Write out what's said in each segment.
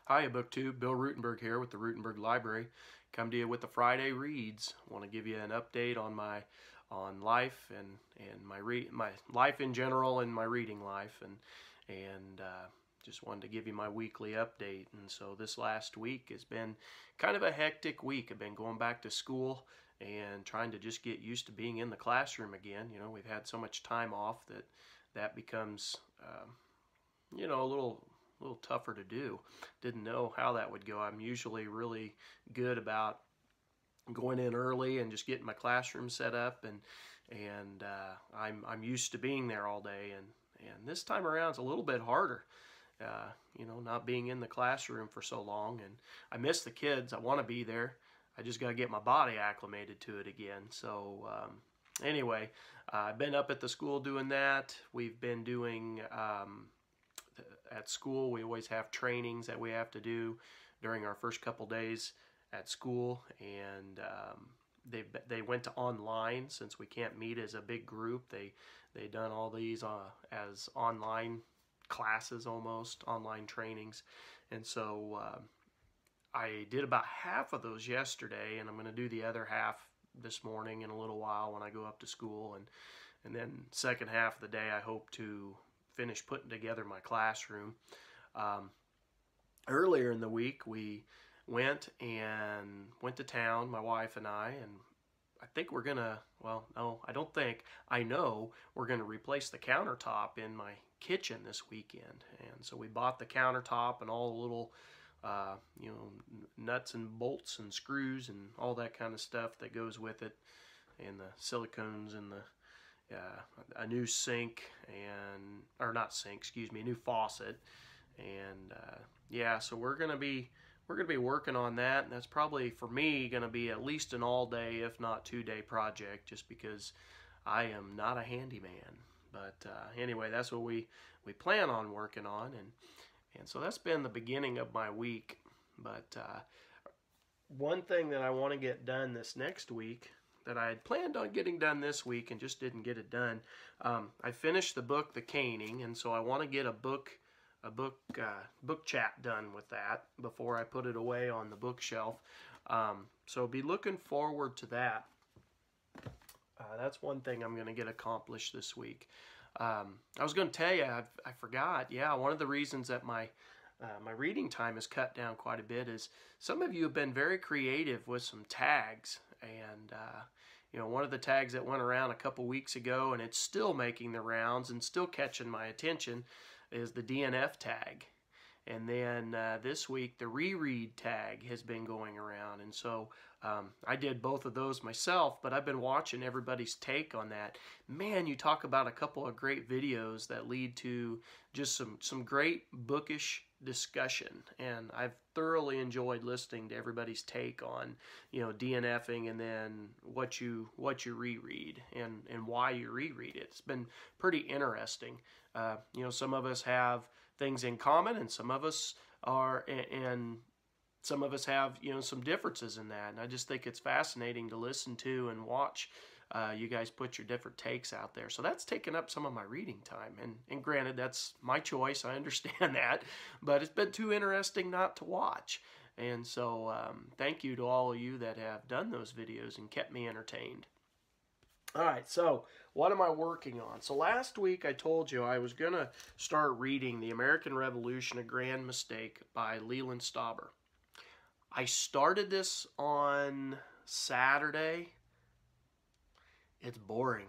Hi, BookTube. Bill Ruttenberg here with the Ruttenberg Library. Come to you with the Friday Reads. Want to give you an update on my life and my life in general and my reading life, and just wanted to give you my weekly update. And so this last week has been kind of a hectic week. I've been going back to school and trying to just get used to being in the classroom again. You know, we've had so much time off that becomes a little tougher to do. Didn't know how that would go. I'm usually really good about going in early and just getting my classroom set up, and I'm used to being there all day, and this time around it's a little bit harder. Not being in the classroom for so long, and I miss the kids. I want to be there. I just got to get my body acclimated to it again. So anyway, I've been up at the school doing that. We've been doing at school, we always have trainings that we have to do during our first couple days at school, and they went to online since we can't meet as a big group. They done all these as online classes, almost online trainings, and so I did about half of those yesterday, and I'm going to do the other half this morning in a little while when I go up to school, and then second half of the day I hope to finish putting together my classroom. Earlier in the week we went to town, my wife and I think we're gonna, well, no, I don't think, I know we're gonna replace the countertop in my kitchen this weekend. And so we bought the countertop and all the little nuts and bolts and screws and all that kind of stuff that goes with it, and the silicones and a new sink, or not sink, excuse me, a new faucet, and yeah, so we're gonna be working on that, and that's probably for me gonna be at least an all-day, if not two-day project, just because I am not a handyman. But anyway, that's what we plan on working on, and so that's been the beginning of my week. But one thing that I want to get done this next week, that I had planned on getting done this week and just didn't get it done. I finished the book, The Caning, and so I want to get a book chat done with that before I put it away on the bookshelf. So be looking forward to that. That's one thing I'm going to get accomplished this week. I was going to tell you, I forgot. Yeah, one of the reasons that my reading time is cut down quite a bit is some of you have been very creative with some tags, and one of the tags that went around a couple weeks ago, and it's still making the rounds and still catching my attention, is the DNF tag. And then this week the reread tag has been going around, and so I did both of those myself, but I've been watching everybody's take on that. Man, you talk about a couple of great videos that lead to just some great bookish discussion, and I've thoroughly enjoyed listening to everybody's take on DNFing, and then what you reread and why you reread it. It's been pretty interesting. Some of us have things in common, and some of us have some differences in that, and I just think it's fascinating to listen to and watch you guys put your different takes out there. So that's taken up some of my reading time, and granted, that's my choice, I understand that, but it's been too interesting not to watch. And so thank you to all of you that have done those videos and kept me entertained. Alright, so what am I working on? So last week I told you I was going to start reading The American Revolution, A Grand Mistake by Leland Stauber. I started this on Saturday. It's boring,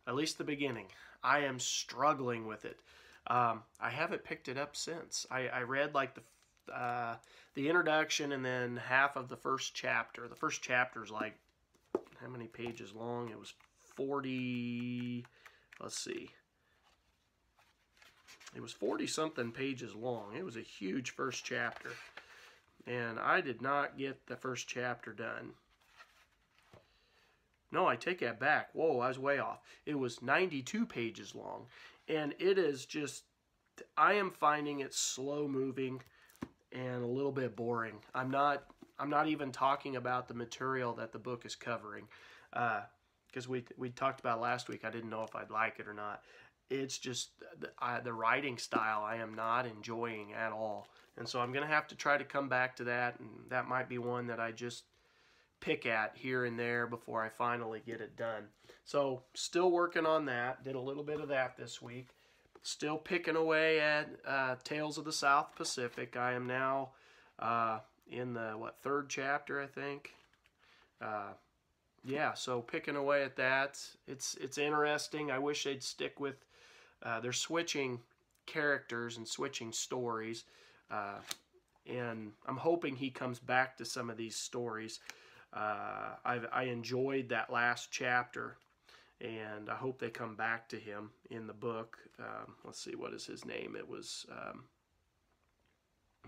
at least the beginning. I am struggling with it. I haven't picked it up since. I read like the introduction and then half of the first chapter. The first chapter is like, how many pages long? It was 40, let's see. It was 40-something pages long. It was a huge first chapter. And I did not get the first chapter done. No, I take that back. Whoa, I was way off. It was 92 pages long. And it is just, I am finding it slow moving and a little bit boring. I'm not even talking about the material that the book is covering, because we talked about last week. I didn't know if I'd like it or not. it's just the writing style I am not enjoying at all. And so I'm going to have to try to come back to that, and that might be one that I just pick at here and there before I finally get it done. So still working on that. Did a little bit of that this week. Still picking away at Tales of the South Pacific. I am now in the, third chapter, I think. Yeah, so picking away at that. It's interesting. I wish they'd stick with, they're switching characters and switching stories. And I'm hoping he comes back to some of these stories. I enjoyed that last chapter, and I hope they come back to him in the book. Let's see, what is his name? It was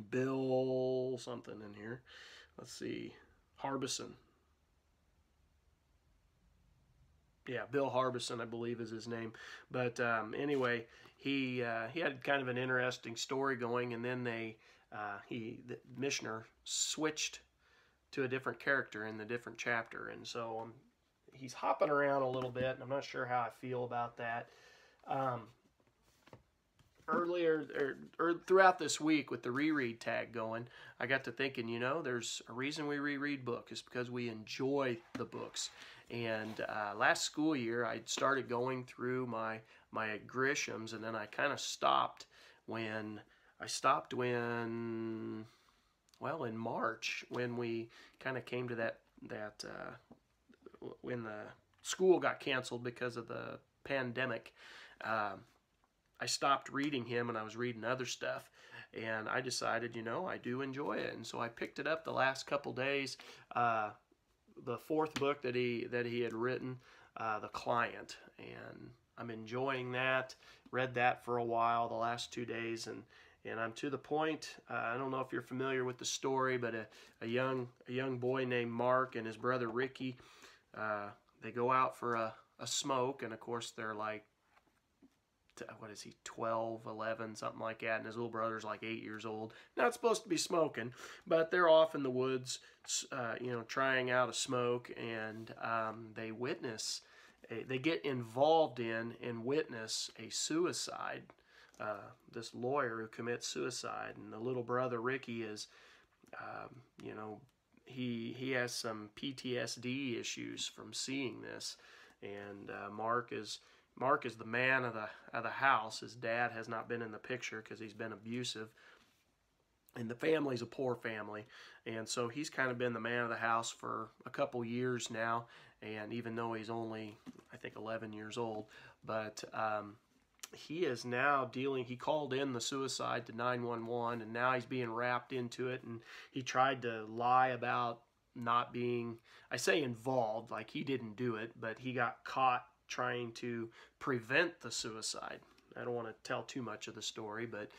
Bill something in here. Let's see, Harbison. Yeah, Bill Harbison, I believe, is his name. But anyway, he had kind of an interesting story going, and then the Mishner switched to a different character in the different chapter, and so he's hopping around a little bit, and I'm not sure how I feel about that. Earlier, or throughout this week with the reread tag going, I got to thinking, you know, there's a reason we reread books. It's because we enjoy the books. And last school year, I started going through my Grishams, and then I kind of stopped when in March, when we kind of came to that when the school got canceled because of the pandemic. I stopped reading him, and I was reading other stuff, and I decided, you know, I do enjoy it, and so I picked it up the last couple days. The fourth book that he had written, The Client, and I'm enjoying that. Read that for a while the last 2 days, and I'm to the point. I don't know if you're familiar with the story, but a young boy named Mark and his brother Ricky, they go out for a smoke, and of course they're like, what is he, 12, 11, something like that, and his little brother's like 8 years old. Not supposed to be smoking, but they're off in the woods, you know, trying out a smoke, and they get involved in and witness a suicide. This lawyer who commits suicide, and the little brother Ricky is, you know, he has some PTSD issues from seeing this, and Mark is the man of the house. His dad has not been in the picture because he's been abusive, and the family's a poor family, and so he's kind of been the man of the house for a couple years now. And even though he's only, I think, 11 years old, but he is now dealing. He called in the suicide to 911, and now he's being wrapped into it. And he tried to lie about not being, I say involved, like he didn't do it, but he got caught trying to prevent the suicide. I don't want to tell too much of the story, but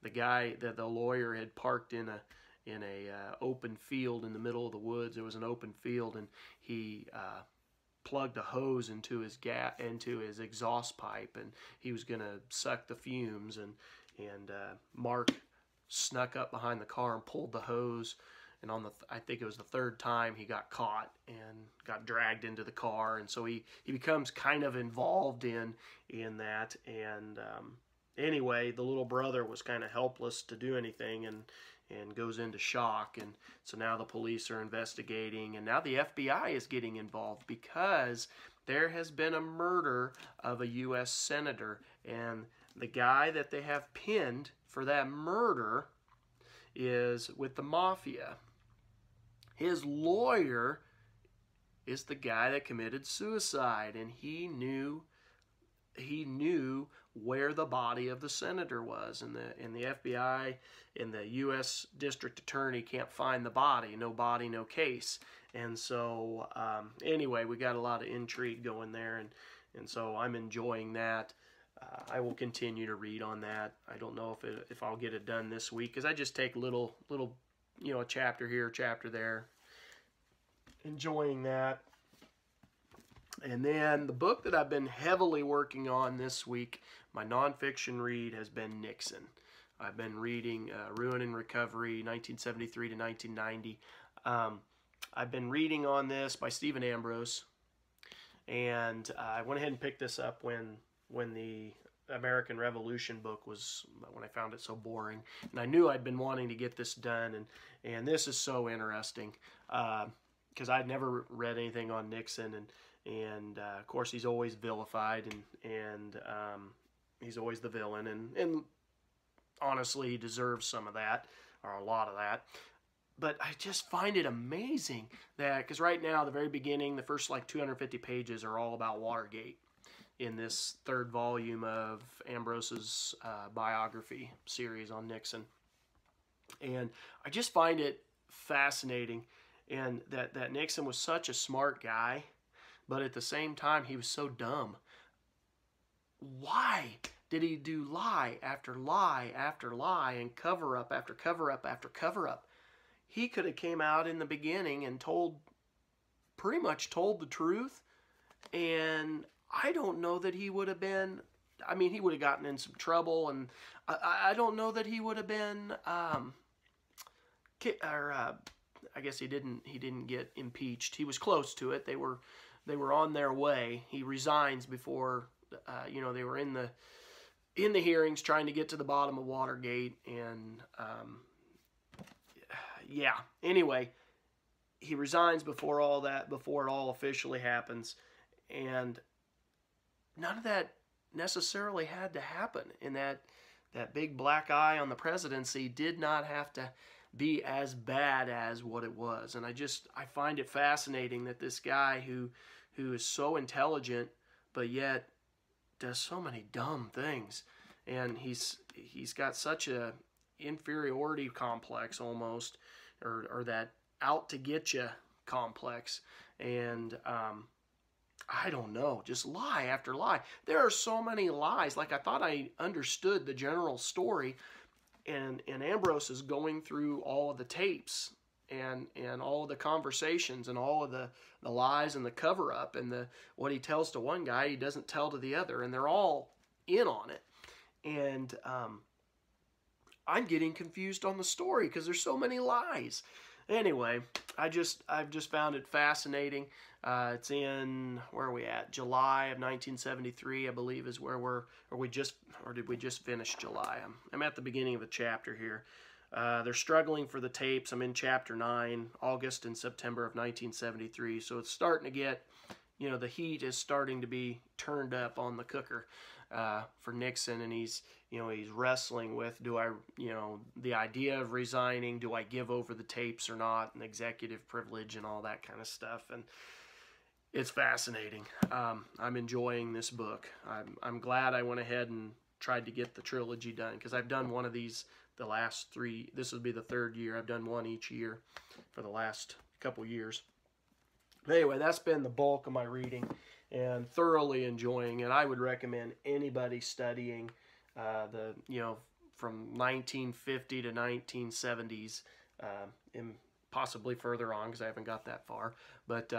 the guy, the lawyer, had parked in a open field in the middle of the woods. There was an open field, and he plugged a hose into his exhaust pipe, and he was going to suck the fumes. And Mark snuck up behind the car and pulled the hose. And I think it was the third time, he got caught and got dragged into the car, and so he becomes kind of involved in that. And anyway, the little brother was kind of helpless to do anything, and goes into shock. And so now the police are investigating, and now the FBI is getting involved because there has been a murder of a U.S. senator, and the guy that they have pinned for that murder is with the mafia. His lawyer is the guy that committed suicide, and he knew where the body of the senator was, and the FBI and the U.S. District Attorney can't find the body. No body, no case. And so anyway, we got a lot of intrigue going there, and so I'm enjoying that. I will continue to read on that. I don't know if I'll get it done this week, because I just take little, you know, a chapter here, a chapter there. Enjoying that. And then the book that I've been heavily working on this week, my nonfiction read, has been Nixon. I've been reading Ruin and Recovery, 1973 to 1990. I've been reading on this by Stephen Ambrose, and I went ahead and picked this up when when the American Revolution book was, when I found it so boring, and I knew I'd been wanting to get this done, and this is so interesting because I'd never read anything on Nixon, and of course he's always vilified, and he's always the villain, and honestly he deserves some of that, or a lot of that. But I just find it amazing that, because right now, the very beginning, the first like 250 pages are all about Watergate in this third volume of Ambrose's biography series on Nixon. And I just find it fascinating, and that Nixon was such a smart guy, but at the same time, he was so dumb. Why did he do lie after lie after lie and cover up after cover up after cover up? He could have came out in the beginning and pretty much told the truth, and I don't know that he would have been, I mean, he would have gotten in some trouble, and I don't know that he would have been, I guess he didn't get impeached. He was close to it. They were on their way. He resigns before, they were in the hearings trying to get to the bottom of Watergate, and yeah. Anyway, he resigns before all that, before it all officially happens, and none of that necessarily had to happen. And that big black eye on the presidency did not have to be as bad as what it was. And I find it fascinating that this guy who is so intelligent, but yet does so many dumb things, and he's got such a inferiority complex almost, or that out to get you complex, and I don't know, just lie after lie. There are so many lies. Like, I thought I understood the general story, and Ambrose is going through all of the tapes and all of the conversations and all of the lies and the cover up, and what he tells to one guy he doesn't tell to the other, and they're all in on it. And I'm getting confused on the story because there's so many lies. Anyway, I've just found it fascinating. It's in, where are we at? July of 1973, I believe, is where did we just finish July? I'm at the beginning of a chapter here. They're struggling for the tapes. I'm in chapter 9, August and September of 1973. So it's starting to get, the heat is starting to be turned up on the cooker for Nixon, and he's wrestling with, the idea of resigning, do I give over the tapes or not, and executive privilege and all that kind of stuff. And it's fascinating. I'm enjoying this book. I'm glad I went ahead and tried to get the trilogy done, because I've done one of these the last 3, this would be the 3rd year. I've done one each year for the last couple years. But anyway, that's been the bulk of my reading, and thoroughly enjoying it. I would recommend anybody studying from 1950 to 1970s, and possibly further on, because I haven't got that far. But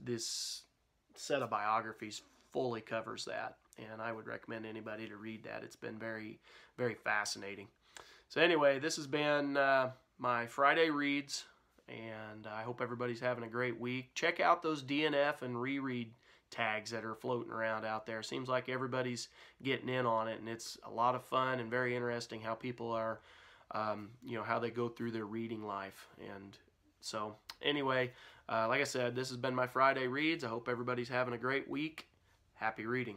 this set of biographies fully covers that, and I would recommend anybody to read that. It's been very, very fascinating. So anyway, this has been my Friday Reads, and I hope everybody's having a great week. Check out those DNF and reread tags that are floating around out there. Seems like everybody's getting in on it, and it's a lot of fun and very interesting how people are, how they go through their reading life. And so anyway, like I said, this has been my Friday Reads. I hope everybody's having a great week. Happy reading.